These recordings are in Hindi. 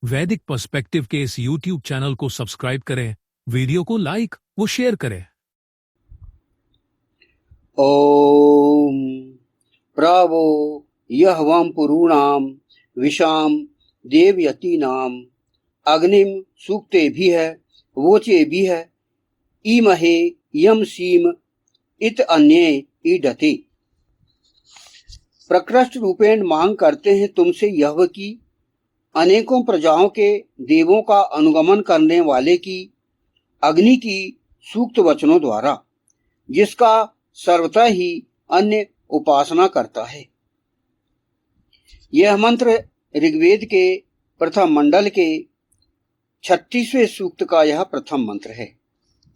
वैदिक पर्सपेक्टिव के इस YouTube चैनल को सब्सक्राइब करें, वीडियो को लाइक व शेयर करें। ओम प्रवो यह वम पुरूणाम विषाम देवयतीनाम अग्निम सूक्ते भी है वोचे भी है ईमहे यम सीम इत अन्ये ईडते। प्रकृष्ट रूपेण मांग करते हैं तुमसे यह की अनेकों प्रजाओं के देवों का अनुगमन करने वाले की अग्नि की सूक्त वचनों द्वारा, जिसका सर्वथा ही अन्य उपासना करता है। यह मंत्र ऋग्वेद के प्रथम मंडल के 36वें सूक्त का यह प्रथम मंत्र है।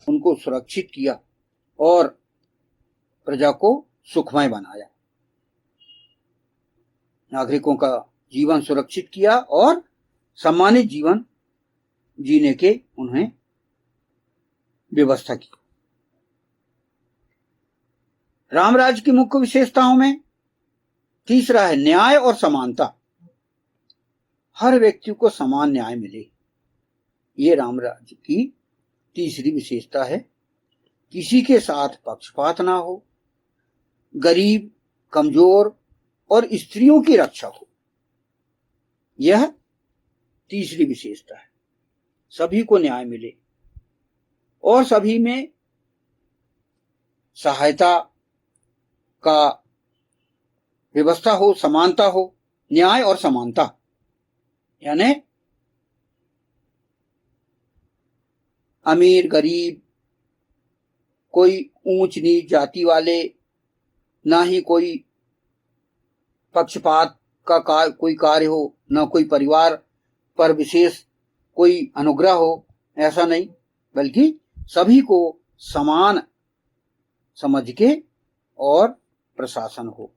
उनको सुरक्षित किया और प्रजा को सुखमय बनाया, नागरिकों का जीवन सुरक्षित किया और सम्मानित जीवन जीने के उन्हें व्यवस्था की। रामराज की मुख्य विशेषताओं में तीसरा है न्याय और समानता। हर व्यक्ति को समान न्याय मिले, ये रामराज की तीसरी विशेषता है। किसी के साथ पक्षपात ना हो, गरीब, कमजोर और स्त्रियों की रक्षा हो, यह तीसरी विशेषता है। सभी को न्याय मिले और सभी में सहायता का व्यवस्था हो, समानता हो। न्याय और समानता यानी अमीर गरीब, कोई ऊंच नीच जाति वाले, ना ही कोई पक्षपात का कोई कार्य हो, ना कोई परिवार पर विशेष कोई अनुग्रह हो, ऐसा नहीं, बल्कि सभी को समान समझ के और प्रशासन हो।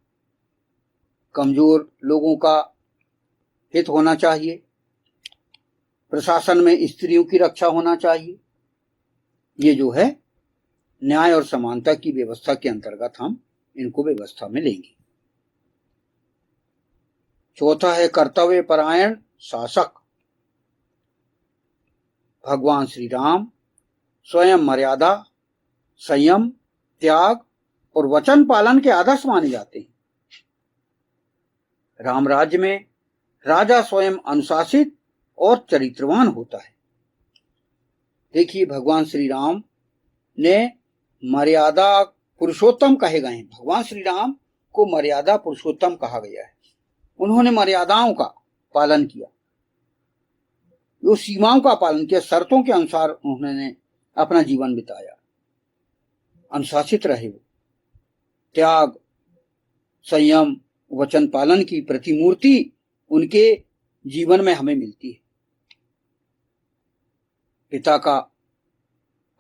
कमजोर लोगों का हित होना चाहिए, प्रशासन में स्त्रियों की रक्षा होना चाहिए। ये जो है न्याय और समानता की व्यवस्था के अंतर्गत हम इनको व्यवस्था में लेंगे। चौथा है कर्तव्य परायण शासक। भगवान श्री राम स्वयं मर्यादा, संयम, त्याग और वचन पालन के आदर्श माने जाते हैं। राम राज्य में राजा स्वयं अनुशासित और चरित्रवान होता है। देखिए, भगवान श्री राम ने मर्यादा पुरुषोत्तम कहे गए हैं। भगवान श्री राम को मर्यादा पुरुषोत्तम कहा गया है। उन्होंने मर्यादाओं का पालन किया, जो सीमाओं का पालन किया, शर्तों के अनुसार उन्होंने अपना जीवन बिताया, अनुशासित रहे। वो त्याग, संयम, वचन पालन की प्रतिमूर्ति उनके जीवन में हमें मिलती है। पिता का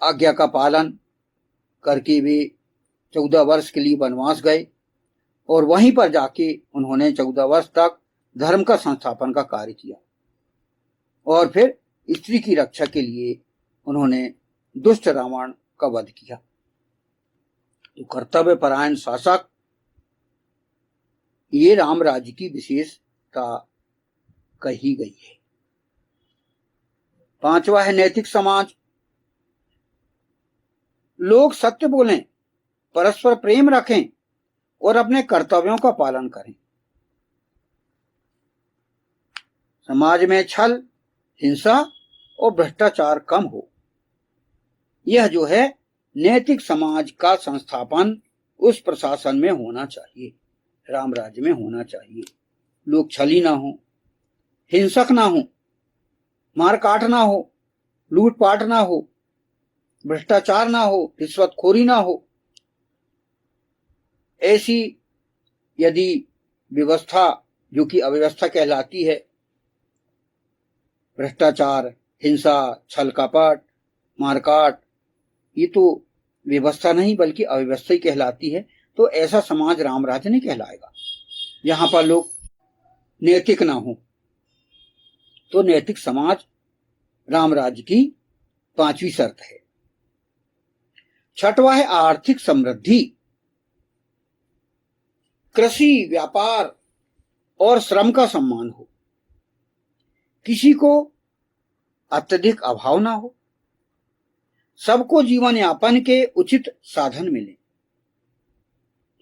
आज्ञा का पालन करके वे 14 वर्ष के लिए वनवास गए और वहीं पर जाके उन्होंने 14 वर्ष तक धर्म का संस्थापन का कार्य किया और फिर स्त्री की रक्षा के लिए उन्होंने दुष्ट रावण का वध किया। तो कर्तव्य परायण शासक, ये राम राज्य की विशेषता कही गई है। पांचवा है नैतिक समाज। लोग सत्य बोलें, परस्पर प्रेम रखें और अपने कर्तव्यों का पालन करें। समाज में छल, हिंसा और भ्रष्टाचार कम हो। यह जो है नैतिक समाज का संस्थापन उस प्रशासन में होना चाहिए, राम राज्य में होना चाहिए। लोग छली ना हो, हिंसक ना हो, मारकाट ना हो, लूटपाट ना हो, भ्रष्टाचार ना हो, रिश्वतखोरी ना हो। ऐसी यदि व्यवस्था, जो कि अव्यवस्था कहलाती है, भ्रष्टाचार, हिंसा, छल कपट, मारकाट, ये तो व्यवस्था नहीं बल्कि अव्यवस्था ही कहलाती है। तो ऐसा समाज राम राज्य नहीं कहलाएगा, यहां पर लोग नैतिक ना हो। तो नैतिक समाज राम राज्य की पांचवी शर्त है। छठवां है आर्थिक समृद्धि। कृषि, व्यापार और श्रम का सम्मान हो। किसी को अत्यधिक अभाव ना हो, सबको जीवन यापन के उचित साधन मिले,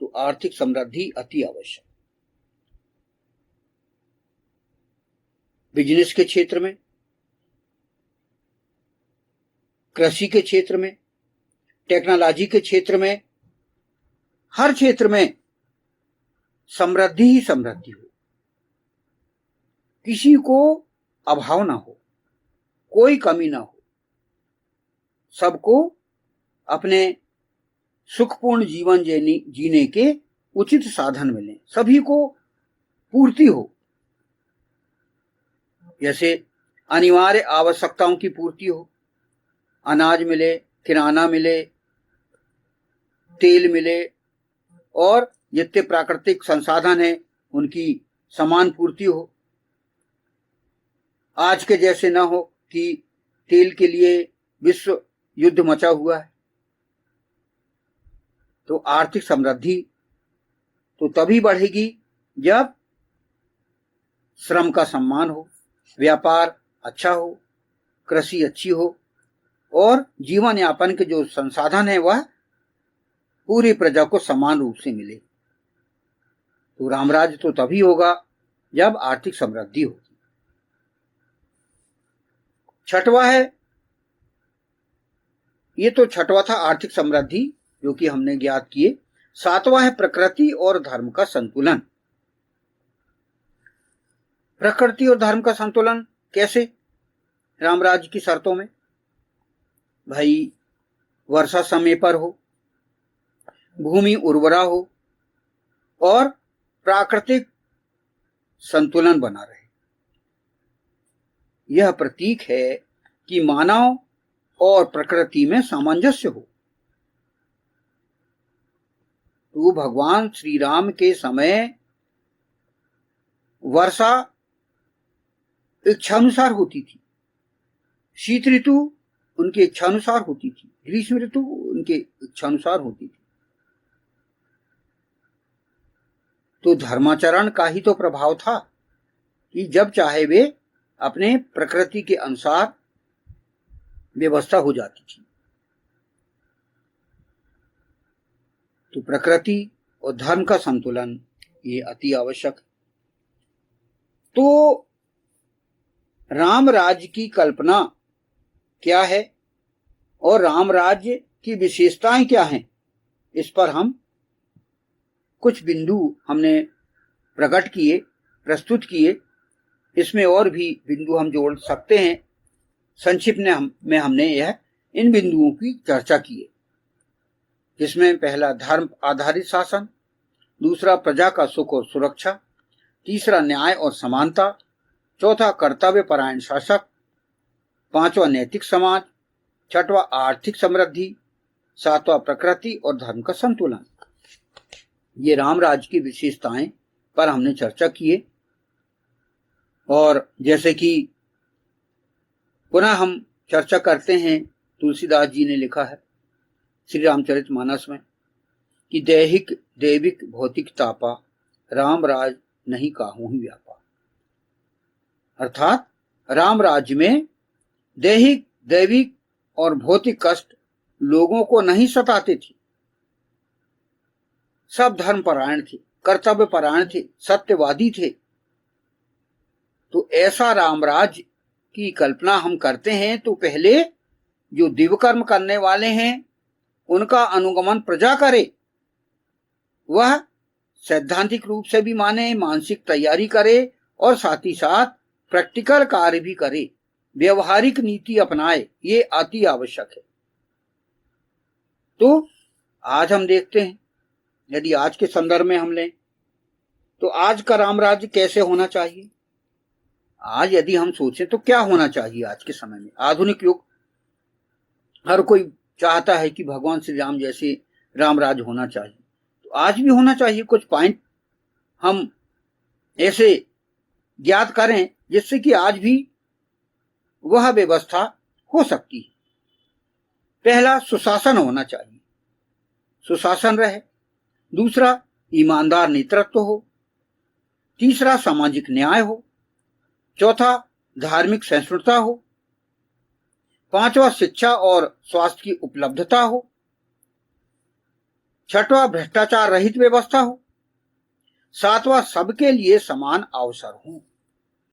तो आर्थिक समृद्धि अति आवश्यक। बिजनेस के क्षेत्र में, कृषि के क्षेत्र में, टेक्नोलॉजी के क्षेत्र में, हर क्षेत्र में समृद्धि ही समृद्धि हो, किसी को अभाव ना हो, कोई कमी ना हो, सबको अपने सुखपूर्ण जीवन जीने के उचित साधन मिले, सभी को पूर्ति हो। जैसे अनिवार्य आवश्यकताओं की पूर्ति हो, अनाज मिले, किराना मिले, तेल मिले, और जितने प्राकृतिक संसाधन हैं उनकी समान पूर्ति हो। आज के जैसे न हो कि तेल के लिए विश्व युद्ध मचा हुआ है। तो आर्थिक समृद्धि तो तभी बढ़ेगी जब श्रम का सम्मान हो, व्यापार अच्छा हो, कृषि अच्छी हो, और जीवन यापन के जो संसाधन है वह पूरी प्रजा को समान रूप से मिले। तो रामराज तो तभी होगा जब आर्थिक समृद्धि होगी। छठवा है, ये तो छठवा था आर्थिक समृद्धि जो कि हमने ज्ञात किए। सातवां है प्रकृति और धर्म का संतुलन। प्रकृति और धर्म का संतुलन कैसे? रामराज की शर्तों में भाई वर्षा समय पर हो, भूमि उर्वरा हो, और प्राकृतिक संतुलन बना रहे। यह प्रतीक है कि मानव और प्रकृति में सामंजस्य हो। तो भगवान श्री राम के समय वर्षा इच्छानुसार होती थी, शीत ऋतु उनके इच्छानुसार होती थी, ग्रीष्म ऋतु उनके इच्छानुसार होती थी। तो धर्माचरण का ही तो प्रभाव था कि जब चाहे वे अपने प्रकृति के अनुसार व्यवस्था हो जाती थी। तो प्रकृति और धर्म का संतुलन ये अति आवश्यक। तो राम राज्य की कल्पना क्या है और राम राज्य की विशेषताएं क्या हैं, इस पर हम कुछ बिंदु हमने प्रकट किए, प्रस्तुत किए। इसमें और भी बिंदु हम जोड़ सकते हैं। संक्षिप्त में हमने यह इन बिंदुओं की चर्चा की है, जिसमें पहला धर्म आधारित शासन, दूसरा प्रजा का सुख और सुरक्षा, तीसरा न्याय और समानता, चौथा कर्तव्य परायण शासक, पांचवा नैतिक समाज, छठवा आर्थिक समृद्धि, सातवां प्रकृति और धर्म का संतुलन। ये राम राज्य की विशेषताएं पर हमने चर्चा की है। और जैसे कि पुनः हम चर्चा करते हैं, तुलसीदास जी ने लिखा है श्री रामचरितमानस में कि दैहिक दैविक भौतिक तापा, राम राज नहीं काहू ही व्यापा। अर्थात राम राज्य में दैहिक दैविक और भौतिक कष्ट लोगों को नहीं सताते थे। सब धर्म परायण थे, कर्तव्य परायण थे, सत्यवादी थे। तो ऐसा रामराज की कल्पना हम करते हैं तो पहले जो दिव्यकर्म करने वाले हैं उनका अनुगमन प्रजा करे, वह सैद्धांतिक रूप से भी माने, मानसिक तैयारी करे, और साथ ही साथ प्रैक्टिकल कार्य भी करे, व्यवहारिक नीति अपनाए। ये अति आवश्यक है। तो आज हम देखते हैं, यदि आज के संदर्भ में हम लें तो आज का रामराज्य कैसे होना चाहिए। आज यदि हम सोचें तो क्या होना चाहिए आज के समय में, आधुनिक युग, हर कोई चाहता है कि भगवान श्री राम जैसे रामराज होना चाहिए। तो आज भी होना चाहिए। कुछ पॉइंट हम ऐसे ज्ञात करें जिससे कि आज भी वह व्यवस्था हो सकती है। पहला, सुशासन होना चाहिए, सुशासन रहे। दूसरा, ईमानदार नेतृत्व हो। तीसरा, सामाजिक न्याय हो। चौथा, धार्मिक सहिष्णुता हो। पांचवा, शिक्षा और स्वास्थ्य की उपलब्धता हो। छठवां, भ्रष्टाचार रहित व्यवस्था हो। सातवां, सबके लिए समान अवसर हो।